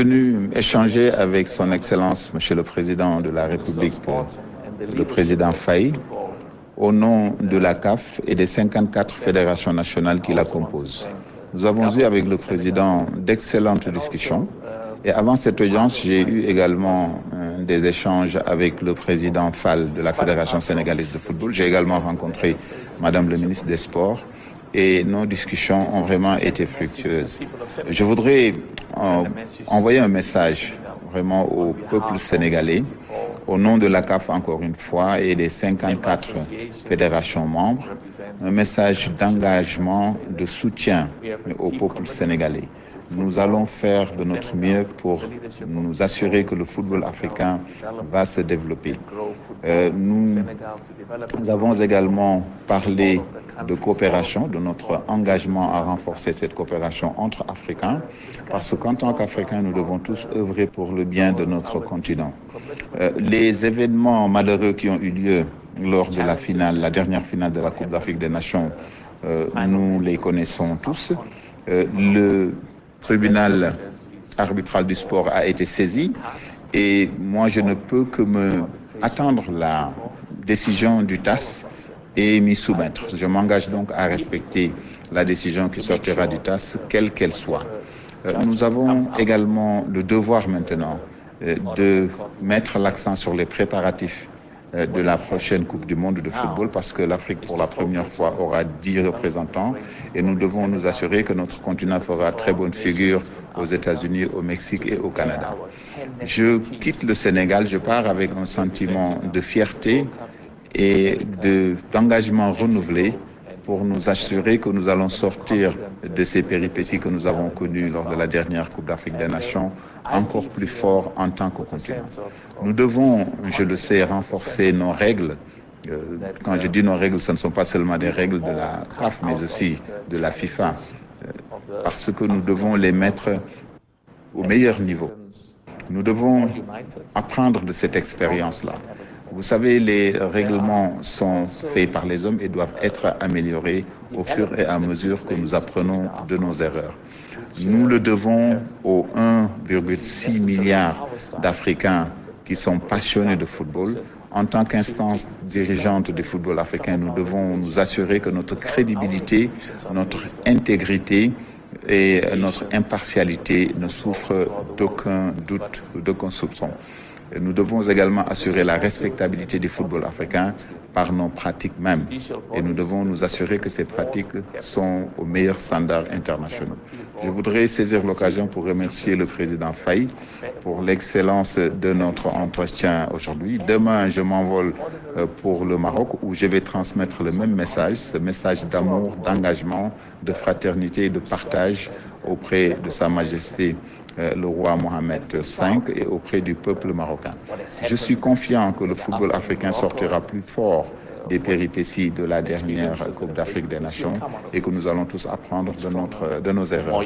venu échanger avec son Excellence, Monsieur le Président de la République, le Président Faye, au nom de la CAF et des 54 fédérations nationales qui la composent. Nous avons eu avec le Président d'excellentes discussions. Et avant cette audience, j'ai eu également des échanges avec le Président Fall de la Fédération sénégalaise de football. J'ai également rencontré Madame le ministre des Sports. Et nos discussions ont vraiment été fructueuses. Je voudrais envoyer un message vraiment au peuple sénégalais, au nom de la CAF encore une fois et des 54 fédérations membres, un message d'engagement, de soutien au peuple sénégalais. Nous allons faire de notre mieux pour nous assurer que le football africain va se développer. Nous avons également parlé de coopération, de notre engagement à renforcer cette coopération entre Africains, parce qu'en tant qu'Africains, nous devons tous œuvrer pour le bien de notre continent. Les événements malheureux qui ont eu lieu lors de la finale, la dernière finale de la Coupe d'Afrique des Nations, nous les connaissons tous. Le tribunal arbitral du sport a été saisi et moi je ne peux que attendre la décision du TAS et m'y soumettre. Je m'engage donc à respecter la décision qui sortira du TAS, quelle qu'elle soit. Nous avons également le devoir maintenant de mettre l'accent sur les préparatifs de la prochaine Coupe du Monde de football parce que l'Afrique, pour la première fois, aura 10 représentants et nous devons nous assurer que notre continent fera très bonne figure aux États-Unis, au Mexique et au Canada. Je quitte le Sénégal, je pars avec un sentiment de fierté et d'engagement renouvelé pour nous assurer que nous allons sortir de ces péripéties que nous avons connues lors de la dernière Coupe d'Afrique des Nations encore plus fort en tant que continent. Nous devons, je le sais, renforcer nos règles. Quand je dis nos règles, ce ne sont pas seulement des règles de la CAF, mais aussi de la FIFA, parce que nous devons les mettre au meilleur niveau. Nous devons apprendre de cette expérience-là. Vous savez, les règlements sont faits par les hommes et doivent être améliorés au fur et à mesure que nous apprenons de nos erreurs. Nous le devons aux 1,6 milliard d'Africains qui sont passionnés de football. En tant qu'instance dirigeante du football africain, nous devons nous assurer que notre crédibilité, notre intégrité et notre impartialité ne souffrent d'aucun doute, d'aucun soupçon. Nous devons également assurer la respectabilité du football africain par nos pratiques mêmes. Et nous devons nous assurer que ces pratiques sont aux meilleurs standards internationaux. Je voudrais saisir l'occasion pour remercier le président Faye pour l'excellence de notre entretien aujourd'hui. Demain, je m'envole pour le Maroc où je vais transmettre le même message, ce message d'amour, d'engagement, de fraternité et de partage auprès de Sa Majesté le roi Mohamed V et auprès du peuple marocain. Je suis confiant que le football africain sortira plus fort des péripéties de la dernière Coupe d'Afrique des Nations et que nous allons tous apprendre de nos erreurs.